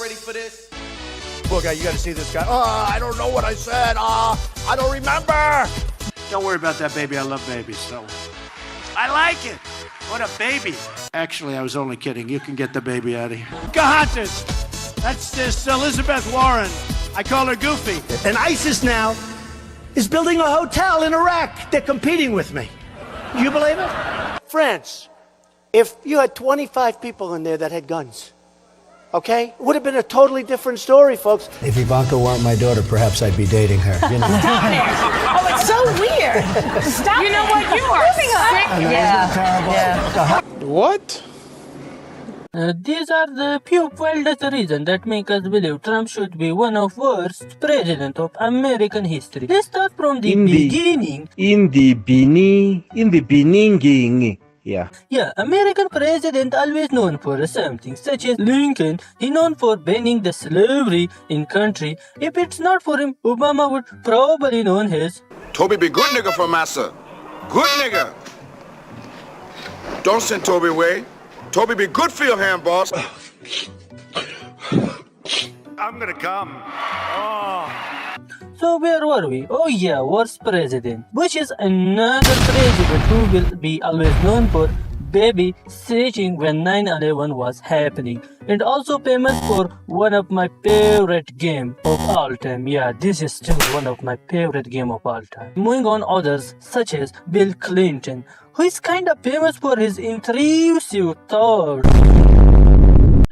ready for this? Look, you got to see this guy. Oh, I don't know what I said. I don't remember. Don't worry about that, baby. I love babies, so. I like it. What a baby. Actually, I was only kidding. You can get the baby out of here. Pocahontas. That's this Elizabeth Warren. I call her Goofy. And ISIS now is building a hotel in Iraq. They're competing with me. Do you believe it? France, if you had 25 people in there that had guns, okay, it would have been a totally different story, folks. If Ivanka weren't my daughter, perhaps I'd be dating her. You know? Stop it! Oh, it's so weird. Stop. You know what? You are sick. Yeah. What? These are the few wildest reasons that make us believe Trump should be one of worst president of American history. Let's start from the beginning. In the beginning. Yeah, American president always known for something, such as Lincoln. He known for banning the slavery in country. If it's not for him, Obama would probably known as Toby be good nigga for massa. Good nigga. Don't send Toby away. Toby be good for your hand, boss. I'm gonna come. So where were we? Oh yeah, worst president. Bush is another president who will be always known for baby stretching when 9/11 was happening, and also famous for one of my favorite game of all time. Yeah, this is still one of my favorite game of all time. Moving on, others such as Bill Clinton, who is kind of famous for his intrusive thoughts,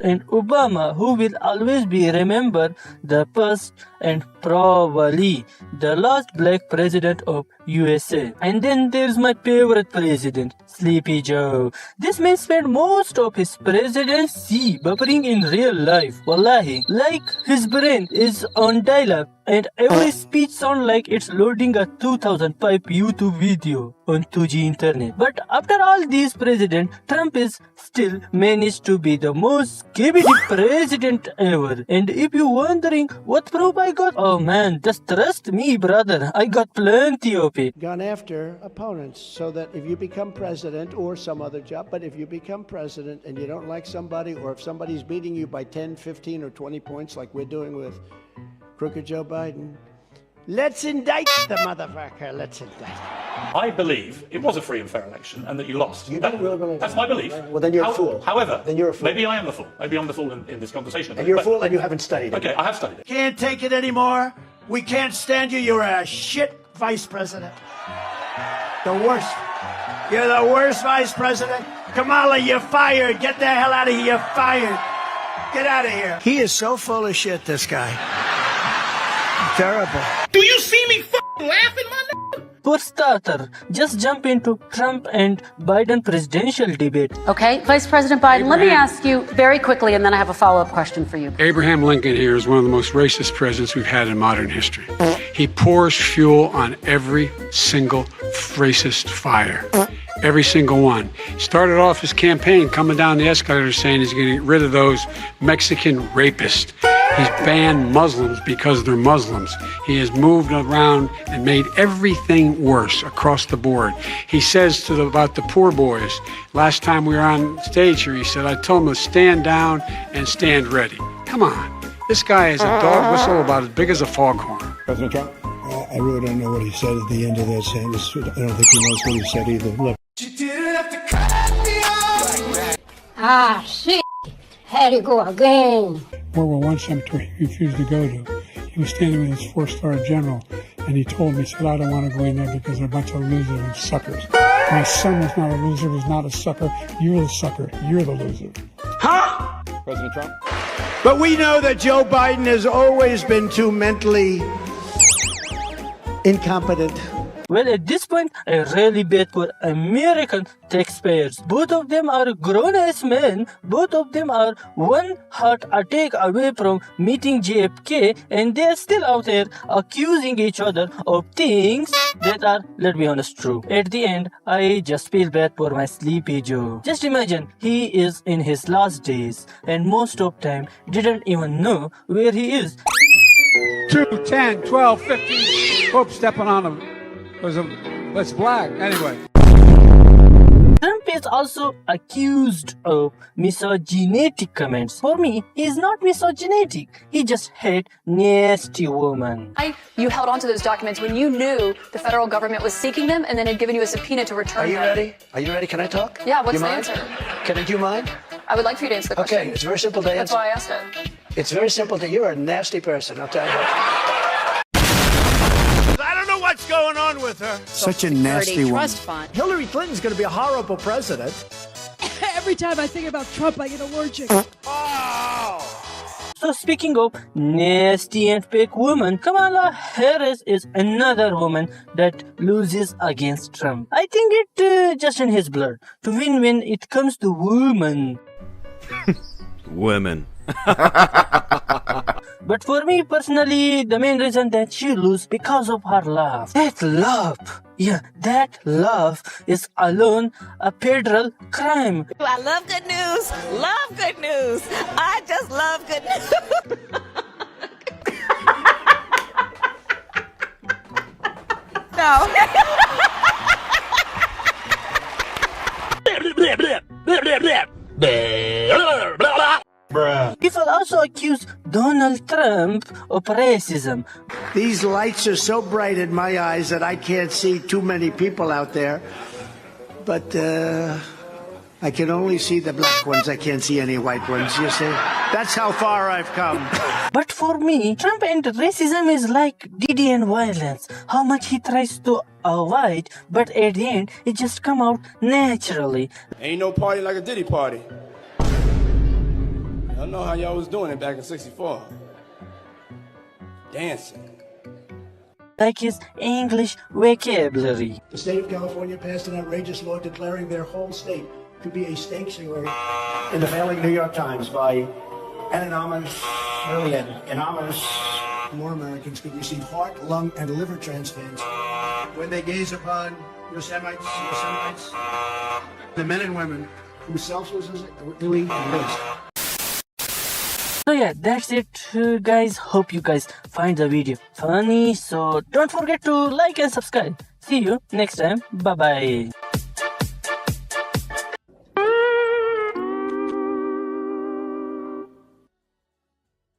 and Obama, who will always be remembered the first and probably the last black president of USA. And then there's my favorite president, Sleepy Joe. This man spent most of his presidency buffering in real life. Wallahi, like his brain is on dial-up and every speech sounds like it's loading a 2005 YouTube video on 2G internet. But after all these presidents, Trump is still managed to be the most skibidi president ever. And if you're wondering what proof I got, oh man, just trust me, brother. I got plenty of it. Gone after opponents so that if you become president or some other job, but if you become president and you don't like somebody, or if somebody's beating you by 10, 15, or 20 points like we're doing with crooked Joe Biden, let's indict the motherfucker. Let's indict him. I believe it was a free and fair election and that you lost. You don't really believe That's my belief. Well, then you're a fool. However, then you're a fool. Maybe I am the fool. Maybe I'm the fool in this conversation. And you're a fool and you haven't studied it. Okay, I have studied it. Can't take it anymore. We can't stand you. You're a shit vice president. The worst. You're the worst vice president. Kamala, you're fired. Get the hell out of here. You're fired. Get out of here. He is so full of shit, this guy. Terrible. Do you see me laughing, my nigga? For starter, just jump into Trump and Biden presidential debate. Okay, Vice President Biden, let me ask you very quickly, and then I have a follow-up question for you. Abraham Lincoln here is one of the most racist presidents we've had in modern history. He pours fuel on every single racist fire. Every single one. Started off his campaign coming down the escalator saying he's going to get rid of those Mexican rapists. He's banned Muslims because they're Muslims. He has moved around and made everything worse across the board. He says about the poor boys, last time we were on stage here, he said, I told them to stand down and stand ready. Come on. This guy is a dog whistle about as big as a foghorn. President Trump? I really don't know what he said at the end of that sentence. I don't think he knows what he said either. Look. You didn't have to cut me off. Ah, shit. Had to go again. World War I cemetery he refused to go to. He was standing with his 4-star general, and he told me, he said, I don't want to go in there because they're a bunch of losers and suckers. My son was not a loser, was not a sucker. You're the sucker. You're the loser. Huh? President Trump? But we know that Joe Biden has always been too mentally incompetent. Well, at this point, I really bet for American taxpayers. Both of them are grown-ass men. Both of them are one heart attack away from meeting JFK, and they're still out there accusing each other of things that are, let's be honest, true. At the end, I just feel bad for my Sleepy Joe. Just imagine, he is in his last days, and most of time didn't even know where he is. 2, 10, 12, 15. Oops, stepping on him. That's black. Anyway. Trump is also accused of misogynistic comments. For me, he is not misogynistic. He just hates nasty women. You held on to those documents when you knew the federal government was seeking them and then had given you a subpoena to return them. Are you ready? Are you ready? Can I talk? Yeah, what's You the mind? answer? Do you mind? I would like for you to answer the question. Okay, it's very simple to That's answer. why I asked it. It's very simple to you're a nasty person, I'll tell you. I don't know what's going on with her. Such a nasty woman. fund. Hillary Clinton's going to be a horrible president. Every time I think about Trump, I get allergic. So speaking of nasty and fake women, Kamala Harris is another woman that loses against Trump. I think it just in his blood to win when it comes to women. Women. But for me personally, the main reason that she loses because of her love. That love is alone a federal crime. I love good news. Love good news. I just love good news. No. People also accuse Donald Trump of racism. These lights are so bright in my eyes that I can't see too many people out there. But I can only see the black ones. I can't see any white ones, you see? That's how far I've come. But for me, Trump and racism is like Diddy and violence. How much he tries to avoid, but at the end, it just come out naturally. Ain't no party like a Diddy party. I don't know how y'all was doing it back in '64. Dancing. Like his English vocabulary. The state of California passed an outrageous law declaring their whole state to be a sanctuary. In the failing New York Times by anonymous, more Americans could receive heart, lung, and liver transplants when they gaze upon Yosemite, the men and women whose selflessness really lives. So yeah, that's it guys. Hope you guys find the video funny. So don't forget to like and subscribe. See you next time. Bye bye.